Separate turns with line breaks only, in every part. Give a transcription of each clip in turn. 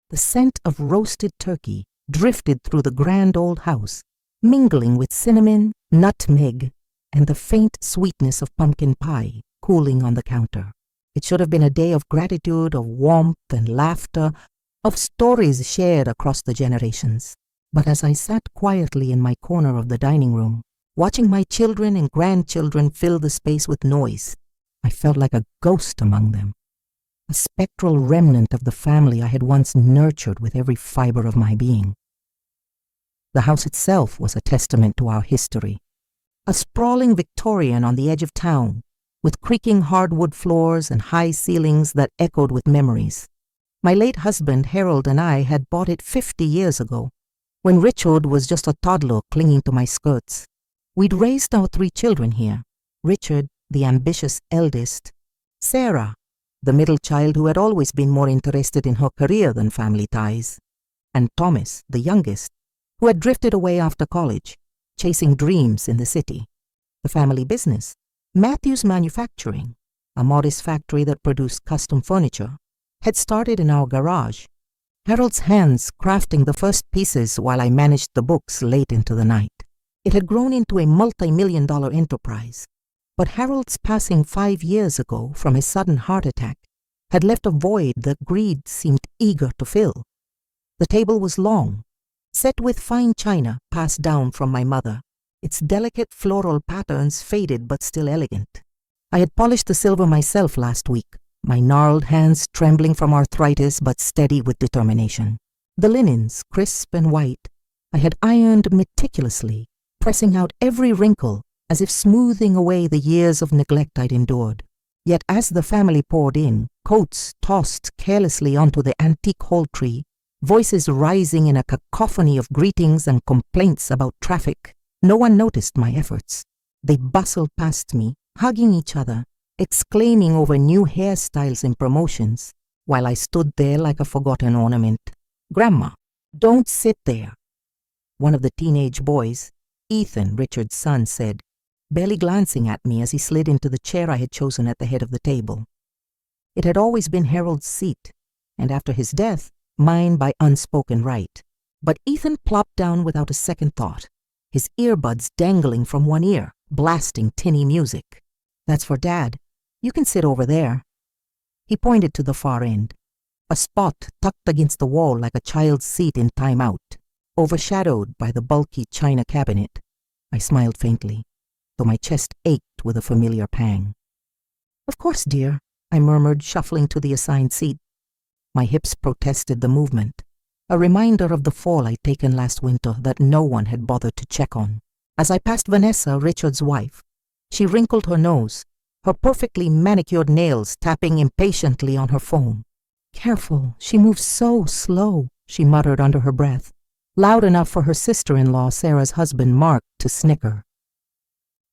The scent of roasted turkey drifted through the grand old house, mingling with cinnamon, nutmeg, and the faint sweetness of pumpkin pie cooling on the counter. It should have been a day of gratitude, of warmth and laughter, of stories shared across the generations. But as I sat quietly in my corner of the dining room, watching my children and grandchildren fill the space with noise, I felt like a ghost among them, a spectral remnant of the family I had once nurtured with every fiber of my being. The house itself was a testament to our history, a sprawling Victorian on the edge of town, with creaking hardwood floors and high ceilings that echoed with memories. My late husband, Harold, and I had bought it 50 years ago, when Richard was just a toddler clinging to my skirts. We'd raised our 3 children here: Richard, the ambitious eldest; Sarah, the middle child who had always been more interested in her career than family ties; and Thomas, the youngest, who had drifted away after college, chasing dreams in the city. The family business, Matthews Manufacturing, a modest factory that produced custom furniture, had started in our garage, Harold's hands crafting the first pieces while I managed the books late into the night. It had grown into a multi-million-dollar enterprise, but Harold's passing 5 years ago from his sudden heart attack had left a void that greed seemed eager to fill. The table was long, set with fine china passed down from my mother, its delicate floral patterns faded but still elegant. I had polished the silver myself last week, my gnarled hands trembling from arthritis but steady with determination. The linens, crisp and white, I had ironed meticulously, pressing out every wrinkle as if smoothing away the years of neglect I'd endured. Yet as the family poured in, coats tossed carelessly onto the antique hall tree, voices rising in a cacophony of greetings and complaints about traffic, no one noticed my efforts. They bustled past me, hugging each other, exclaiming over new hairstyles and promotions, while I stood there like a forgotten ornament. "Grandma, don't sit there," one of the teenage boys, Ethan, Richard's son, said, barely glancing at me as he slid into the chair I had chosen at the head of the table. It had always been Harold's seat, and after his death, mine by unspoken right. But Ethan plopped down without a second thought, his earbuds dangling from one ear, blasting tinny music. "That's for Dad. You can sit over there." He pointed to the far end, a spot tucked against the wall like a child's seat in time out, overshadowed by the bulky china cabinet. I smiled faintly, though my chest ached with a familiar pang. "Of course, dear," I murmured, shuffling to the assigned seat. My hips protested the movement, a reminder of the fall I'd taken last winter that no one had bothered to check on. As I passed Vanessa, Richard's wife, she wrinkled her nose, her perfectly manicured nails tapping impatiently on her phone. "Careful, she moves so slow," she muttered under her breath, loud enough for her sister-in-law, Sarah's husband, Mark, to snicker.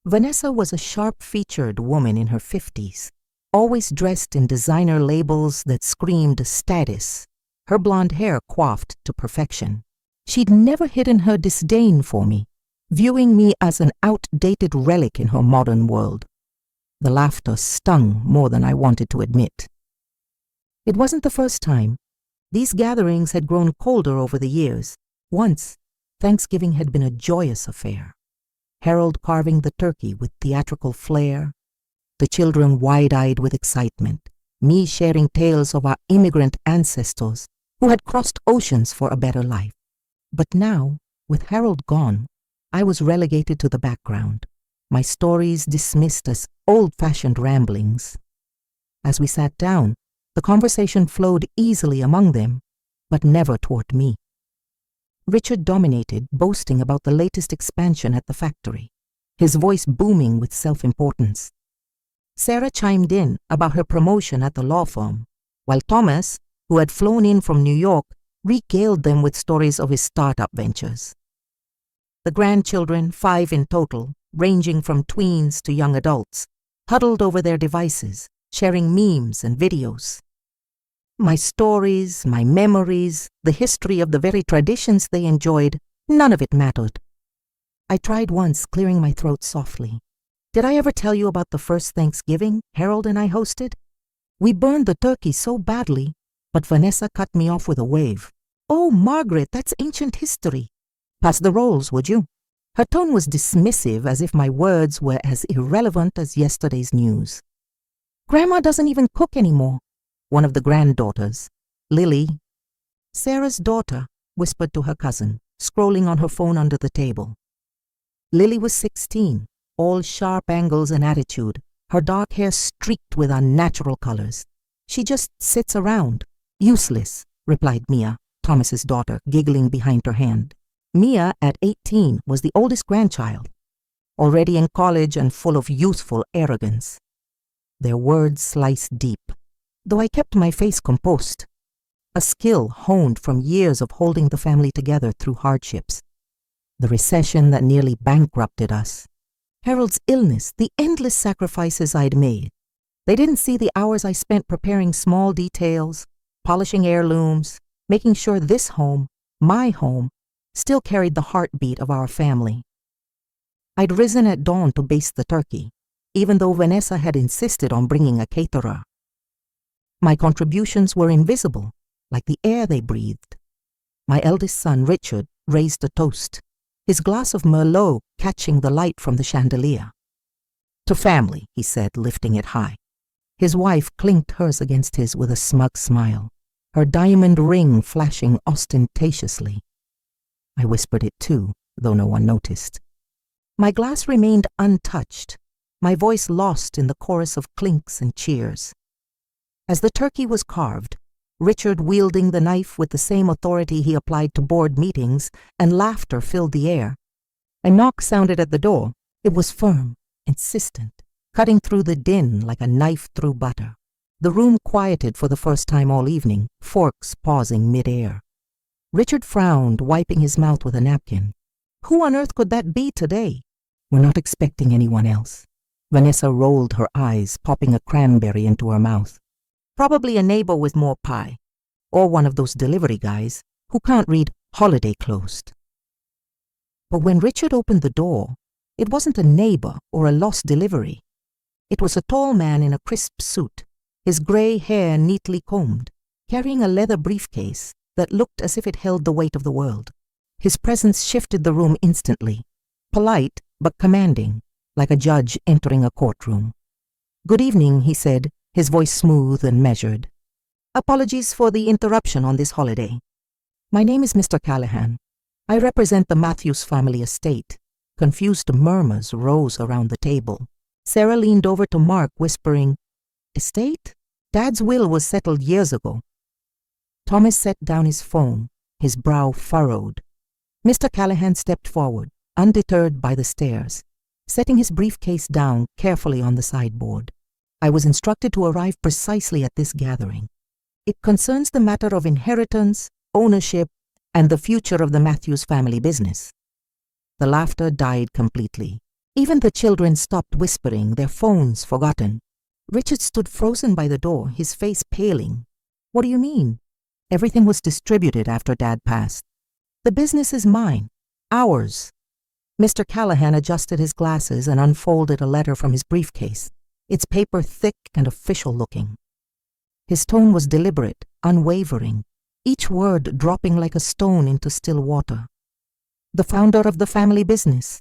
Vanessa was a sharp-featured woman in her 50s, always dressed in designer labels that screamed status, her blonde hair coiffed to perfection. She'd never hidden her disdain for me, viewing me as an outdated relic in her modern world. The laughter stung more than I wanted to admit. It wasn't the first time. These gatherings had grown colder over the years. Once, Thanksgiving had been a joyous affair. Harold carving the turkey with theatrical flair, the children wide-eyed with excitement, me sharing tales of our immigrant ancestors who had crossed oceans for a better life. But now, with Harold gone, I was relegated to the background, my stories dismissed as old-fashioned ramblings. As we sat down, the conversation flowed easily among them, but never toward me. Richard dominated, boasting about the latest expansion at the factory, his voice booming with self-importance. Sarah chimed in about her promotion at the law firm, while Thomas, who had flown in from New York, regaled them with stories of his startup ventures. The grandchildren, 5 in total, ranging from tweens to young adults, huddled over their devices, sharing memes and videos. My stories, my memories, the history of the very traditions they enjoyed, none of it mattered. I tried once, clearing my throat softly. "Did I ever tell you about the first Thanksgiving Harold and I hosted? We burned the turkey so badly, But Vanessa cut me off with a wave. "Oh, Margaret, that's ancient history. Pass the rolls, would you?" Her tone was dismissive, as if my words were as irrelevant as yesterday's news. "Grandma doesn't even cook anymore." One of the granddaughters, Lily, Sarah's daughter, whispered to her cousin, scrolling on her phone under the table. Lily was 16, all sharp angles and attitude, her dark hair streaked with unnatural colors. "She just sits around. Useless," replied Mia, Thomas's daughter, giggling behind her hand. Mia, at 18, was the oldest grandchild, already in college and full of youthful arrogance. Their words sliced deep, though I kept my face composed, a skill honed from years of holding the family together through hardships. The recession that nearly bankrupted us, Harold's illness, the endless sacrifices I'd made. They didn't see the hours I spent preparing small details, polishing heirlooms, making sure this home, my home, still carried the heartbeat of our family. I'd risen at dawn to baste the turkey, even though Vanessa had insisted on bringing a caterer. My contributions were invisible, like the air they breathed. My eldest son, Richard, raised a toast, his glass of Merlot catching the light from the chandelier. "To family," he said, lifting it high. His wife clinked hers against his with a smug smile, her diamond ring flashing ostentatiously. I whispered it too, though no one noticed. My glass remained untouched, my voice lost in the chorus of clinks and cheers. As the turkey was carved, Richard wielding the knife with the same authority he applied to board meetings, and laughter filled the air. A knock sounded at the door. It was firm, insistent, cutting through the din like a knife through butter. The room quieted for the first time all evening, forks pausing mid-air. Richard frowned, wiping his mouth with a napkin. "Who on earth could that be today?" "We're not expecting anyone else." Vanessa rolled her eyes, popping a cranberry into her mouth. "Probably a neighbor with more pie, or one of those delivery guys who can't read holiday closed." But when Richard opened the door, it wasn't a neighbor or a lost delivery. It was a tall man in a crisp suit, his gray hair neatly combed, carrying a leather briefcase that looked as if it held the weight of the world. His presence shifted the room instantly, polite but commanding, like a judge entering a courtroom. "Good evening," he said, his voice smooth and measured. "Apologies for the interruption on this holiday. My name is Mr. Callahan. I represent the Matthews family estate." Confused murmurs rose around the table. Sarah leaned over to Mark, whispering, "Estate? Dad's will was settled years ago." Thomas set down his phone, his brow furrowed. Mr. Callahan stepped forward, undeterred by the stares, setting his briefcase down carefully on the sideboard. "I was instructed to arrive precisely at this gathering. It concerns the matter of inheritance, ownership, and the future of the Matthews family business." The laughter died completely. Even the children stopped whispering, their phones forgotten. Richard stood frozen by the door, his face paling. "What do you mean?" "Everything was distributed after Dad passed. The business is mine. Ours." Mr. Callahan adjusted his glasses and unfolded a letter from his briefcase, its paper thick and official-looking. His tone was deliberate, unwavering, each word dropping like a stone into still water. "The founder of the family business,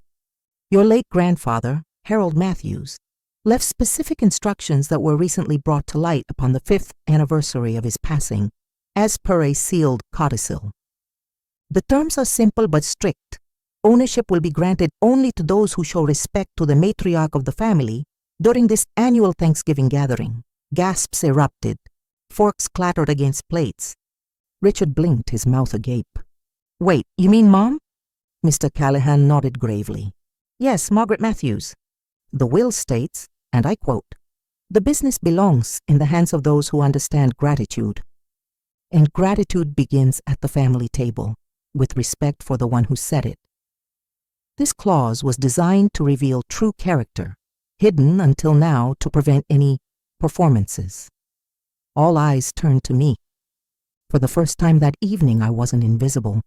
your late grandfather, Harold Matthews, left specific instructions that were recently brought to light upon the 5th anniversary of his passing, as per a sealed codicil. The terms are simple but strict. Ownership will be granted only to those who show respect to the matriarch of the family during this annual Thanksgiving gathering." Gasps erupted. Forks clattered against plates. Richard blinked, his mouth agape. "Wait, you mean Mom?" Mr. Callahan nodded gravely. "Yes, Margaret Matthews. The will states, and I quote, 'The business belongs in the hands of those who understand gratitude.' And gratitude begins at the family table, with respect for the one who said it." This clause was designed to reveal true character, hidden until now to prevent any performances. All eyes turned to me. For the first time that evening, I wasn't invisible.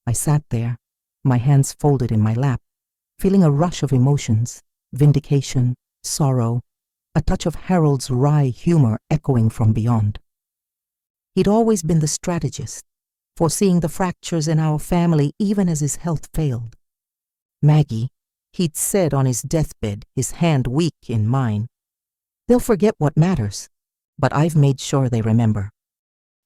I sat there, my hands folded in my lap, feeling a rush of emotions, vindication, sorrow, a touch of Harold's wry humor echoing from beyond. He'd always been the strategist, foreseeing the fractures in our family even as his health failed. Maggie, he'd said on his deathbed, his hand weak in mine, they'll forget what matters, but I've made sure they remember.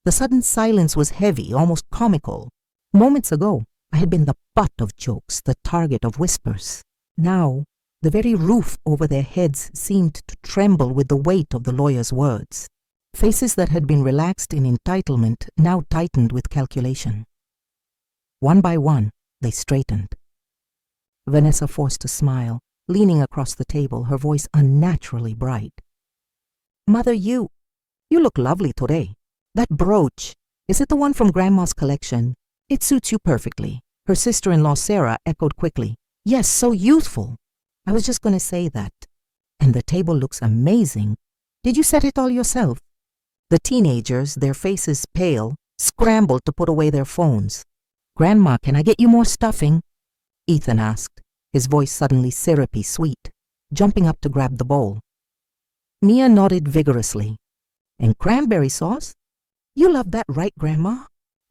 The sudden silence was heavy, almost comical. Moments ago, I had been the butt of jokes, the target of whispers. Now, the very roof over their heads seemed to tremble with the weight of the lawyer's words. Faces that had been relaxed in entitlement now tightened with calculation. One by one, they straightened. Vanessa forced a smile, leaning across the table, her voice unnaturally bright. Mother, you look lovely today. That brooch, is it the one from Grandma's collection? It suits you perfectly. Her sister-in-law Sarah echoed quickly. Yes, so youthful. I was just going to say that. And the table looks amazing. Did you set it all yourself? The teenagers, their faces pale, scrambled to put away their phones. Grandma, can I get you more stuffing? Ethan asked, his voice suddenly syrupy sweet, jumping up to grab the bowl. Mia nodded vigorously. And cranberry sauce? You love that, right, Grandma?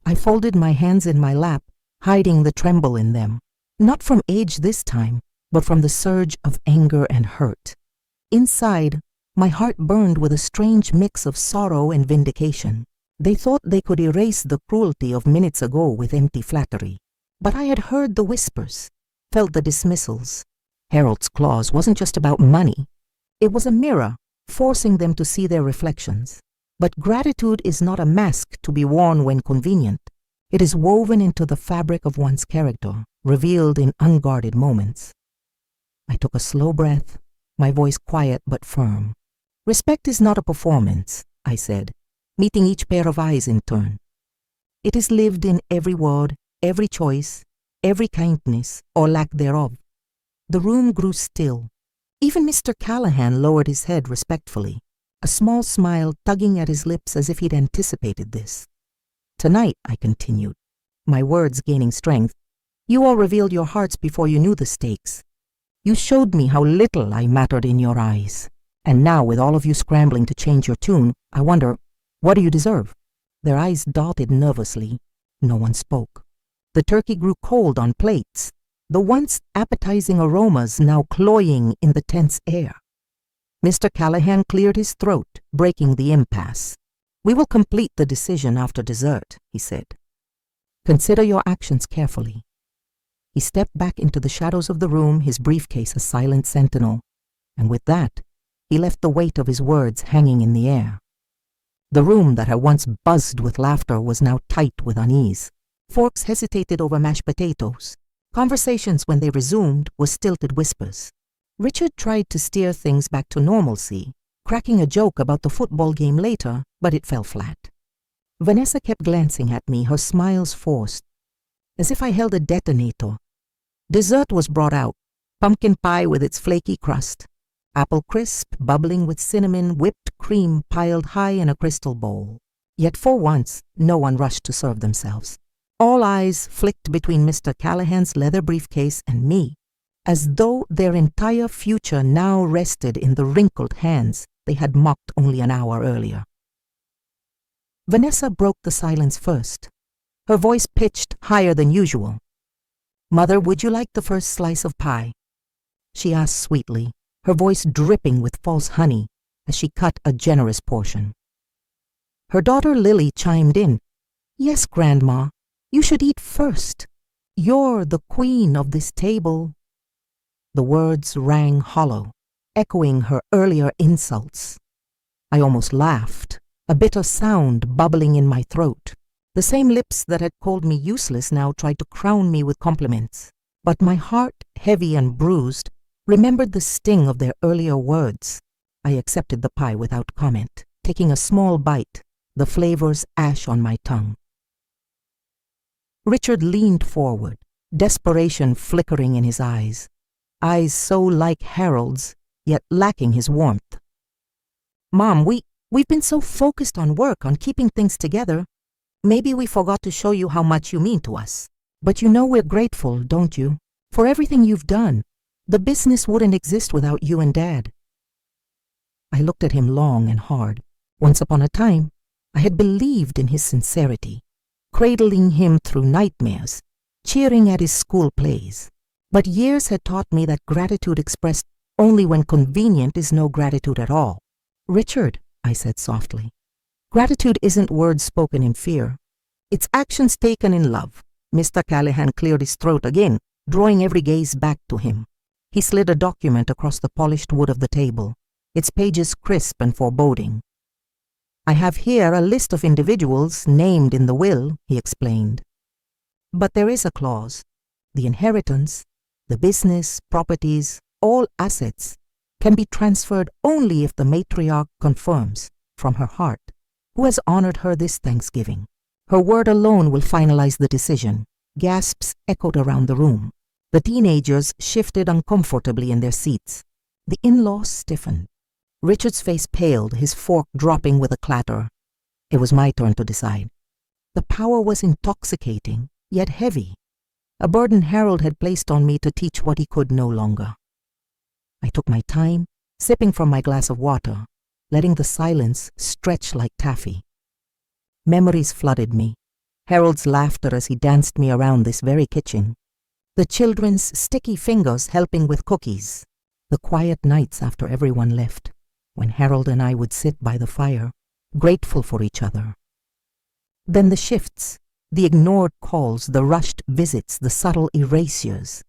I folded my hands in my lap, hiding the tremble in them. Not from age this time, but from the surge of anger and hurt. Inside, my heart burned with a strange mix of sorrow and vindication. They thought they could erase the cruelty of minutes ago with empty flattery. But I had heard the whispers, felt the dismissals. Harold's clause wasn't just about money. It was a mirror, forcing them to see their reflections. But gratitude is not a mask to be worn when convenient. It is woven into the fabric of one's character, revealed in unguarded moments. I took a slow breath, my voice quiet but firm. Respect is not a performance, I said, meeting each pair of eyes in turn. It is lived in every word, every choice, every kindness or lack thereof. The room grew still. Even Mr. Callahan lowered his head respectfully, a small smile tugging at his lips as if he'd anticipated this. Tonight, I continued, my words gaining strength, you all revealed your hearts before you knew the stakes. You showed me how little I mattered in your eyes. And now, with all of you scrambling to change your tune, I wonder, what do you deserve? Their eyes darted nervously. No one spoke. The turkey grew cold on plates, the once appetizing aromas now cloying in the tense air. Mr. Callahan cleared his throat, breaking the impasse. We will complete the decision after dessert, he said. Consider your actions carefully. He stepped back into the shadows of the room, his briefcase a silent sentinel, and with that, he left the weight of his words hanging in the air. The room that had once buzzed with laughter was now tight with unease. Forks hesitated over mashed potatoes. Conversations, when they resumed, were stilted whispers. Richard tried to steer things back to normalcy, cracking a joke about the football game later, but it fell flat. Vanessa kept glancing at me, her smiles forced, as if I held a detonator. Dessert was brought out, pumpkin pie with its flaky crust, apple crisp bubbling with cinnamon, whipped cream piled high in a crystal bowl. Yet for once, no one rushed to serve themselves. All eyes flicked between Mr. Callahan's leather briefcase and me, as though their entire future now rested in the wrinkled hands they had mocked only an hour earlier. Vanessa broke the silence first, her voice pitched higher than usual. Mother, would you like the first slice of pie? She asked sweetly, her voice dripping with false honey as she cut a generous portion. Her daughter Lily chimed in. Yes, Grandma, you should eat first. You're the queen of this table. The words rang hollow, echoing her earlier insults. I almost laughed, a bitter sound bubbling in my throat. The same lips that had called me useless now tried to crown me with compliments. But my heart, heavy and bruised, remembered the sting of their earlier words. I accepted the pie without comment, taking a small bite, the flavors ash on my tongue. Richard leaned forward, desperation flickering in his eyes so like Harold's, yet lacking his warmth. Mom, we've been so focused on work, on keeping things together. Maybe we forgot to show you how much you mean to us. But you know we're grateful, don't you? For everything you've done. The business wouldn't exist without you and Dad. I looked at him long and hard. Once upon a time, I had believed in his sincerity, cradling him through nightmares, cheering at his school plays. But years had taught me that gratitude expressed only when convenient is no gratitude at all. "Richard," I said softly, "gratitude isn't words spoken in fear. It's actions taken in love." Mr. Callahan cleared his throat again, drawing every gaze back to him. He slid a document across the polished wood of the table, its pages crisp and foreboding. "I have here a list of individuals named in the will," he explained. "But there is a clause. The inheritance, the business, properties, all assets can be transferred only if the matriarch confirms, from her heart, who has honored her this Thanksgiving. Her word alone will finalize the decision." Gasps echoed around the room. The teenagers shifted uncomfortably in their seats. The in-laws stiffened. Richard's face paled, his fork dropping with a clatter. It was my turn to decide. The power was intoxicating, yet heavy, a burden Harold had placed on me to teach what he could no longer. I took my time, sipping from my glass of water, letting the silence stretch like taffy. Memories flooded me. Harold's laughter as he danced me around this very kitchen. The children's sticky fingers helping with cookies. The quiet nights after everyone left, when Harold and I would sit by the fire, grateful for each other. Then the shifts, the ignored calls, the rushed visits, the subtle erasures.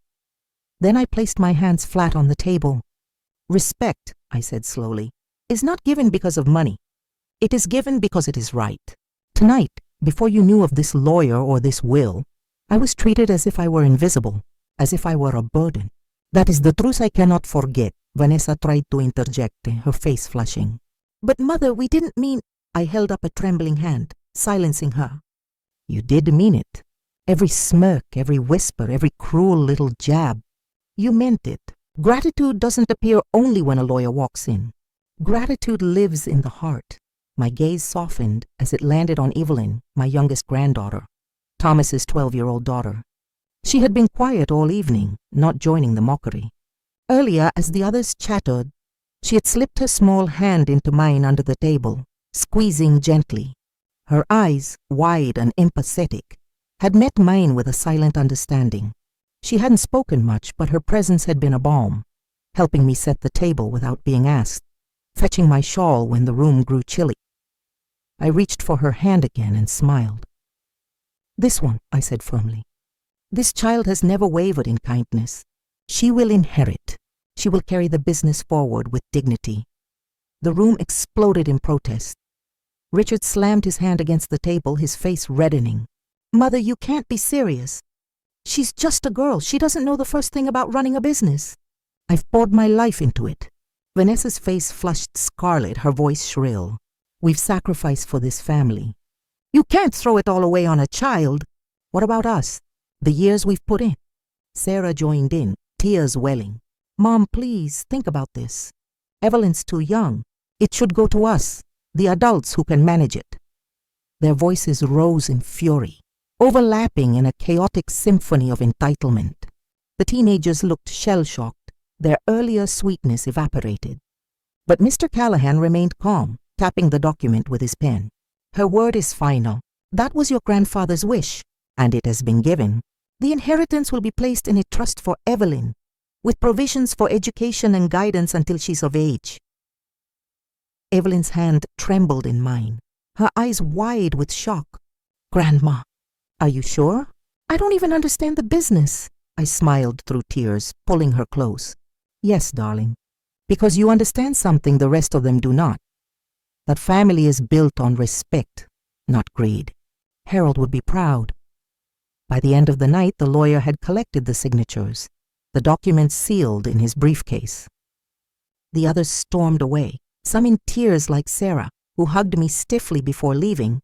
Then I placed my hands flat on the table. "Respect," I said slowly, "is not given because of money. It is given because it is right. Tonight, before you knew of this lawyer or this will, I was treated as if I were invisible, as if I were a burden. That is the truth I cannot forget," Vanessa tried to interject, her face flushing. "But mother, we didn't mean—" I held up a trembling hand, silencing her. "You did mean it. Every smirk, every whisper, every cruel little jab. You meant it. Gratitude doesn't appear only when a lawyer walks in. Gratitude lives in the heart." My gaze softened as it landed on Evelyn, my youngest granddaughter, Thomas's 12-year-old daughter. She had been quiet all evening, not joining the mockery. Earlier, as the others chattered, she had slipped her small hand into mine under the table, squeezing gently. Her eyes, wide and empathetic, had met mine with a silent understanding. She hadn't spoken much, but her presence had been a balm, helping me set the table without being asked, fetching my shawl when the room grew chilly. I reached for her hand again and smiled. "This one," I said firmly. "This child has never wavered in kindness. She will inherit. She will carry the business forward with dignity." The room exploded in protest. Richard slammed his hand against the table, his face reddening. "Mother, you can't be serious. She's just a girl. She doesn't know the first thing about running a business. I've poured my life into it." Vanessa's face flushed scarlet, her voice shrill. "We've sacrificed for this family. You can't throw it all away on a child." "What about us? The years we've put in?" Sarah joined in, tears welling. "Mom, please, think about this. Evelyn's too young. It should go to us, the adults who can manage it." Their voices rose in fury, overlapping in a chaotic symphony of entitlement. The teenagers looked shell-shocked, their earlier sweetness evaporated. But Mr. Callahan remained calm, tapping the document with his pen. "Her word is final. That was your grandfather's wish, and it has been given. The inheritance will be placed in a trust for Evelyn, with provisions for education and guidance until she's of age." Evelyn's hand trembled in mine, her eyes wide with shock. "Grandma, are you sure? I don't even understand the business." I smiled through tears, pulling her close. "Yes, darling, because you understand something the rest of them do not. That family is built on respect, not greed. Harold would be proud." By the end of the night, the lawyer had collected the signatures, the documents sealed in his briefcase. The others stormed away, some in tears like Sarah, who hugged me stiffly before leaving,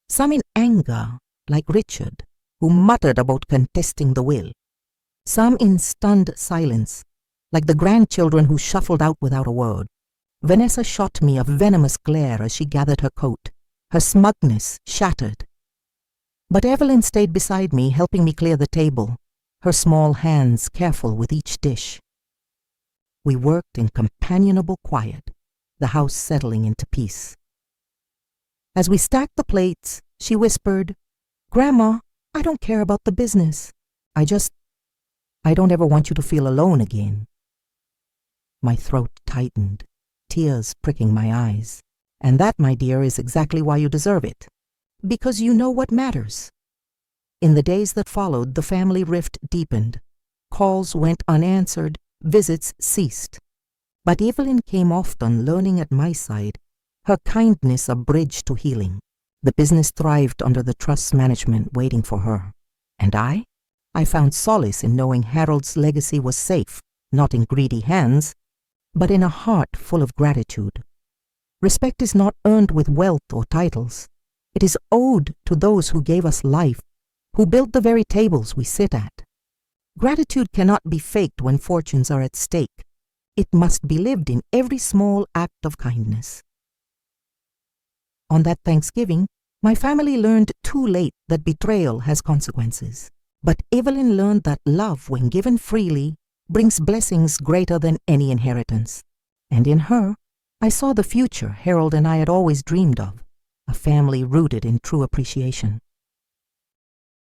some in anger like Richard, who muttered about contesting the will, some in stunned silence, like the grandchildren who shuffled out without a word. Vanessa shot me a venomous glare as she gathered her coat, her smugness shattered. But Evelyn stayed beside me, helping me clear the table, her small hands careful with each dish. We worked in companionable quiet, the house settling into peace. As we stacked the plates, she whispered, "Grandma, I don't care about the business. I don't ever want you to feel alone again." My throat tightened, tears pricking my eyes. "And that, my dear, is exactly why you deserve it. Because you know what matters." In the days that followed, the family rift deepened. Calls went unanswered, visits ceased. But Evelyn came often, learning at my side, her kindness a bridge to healing. The business thrived under the trust management waiting for her. And I found solace in knowing Harold's legacy was safe, not in greedy hands, but in a heart full of gratitude. Respect is not earned with wealth or titles. It is owed to those who gave us life, who built the very tables we sit at. Gratitude cannot be faked when fortunes are at stake. It must be lived in every small act of kindness. On that Thanksgiving, my family learned too late that betrayal has consequences. But Evelyn learned that love, when given freely, brings blessings greater than any inheritance. And in her, I saw the future Harold and I had always dreamed of, a family rooted in true appreciation.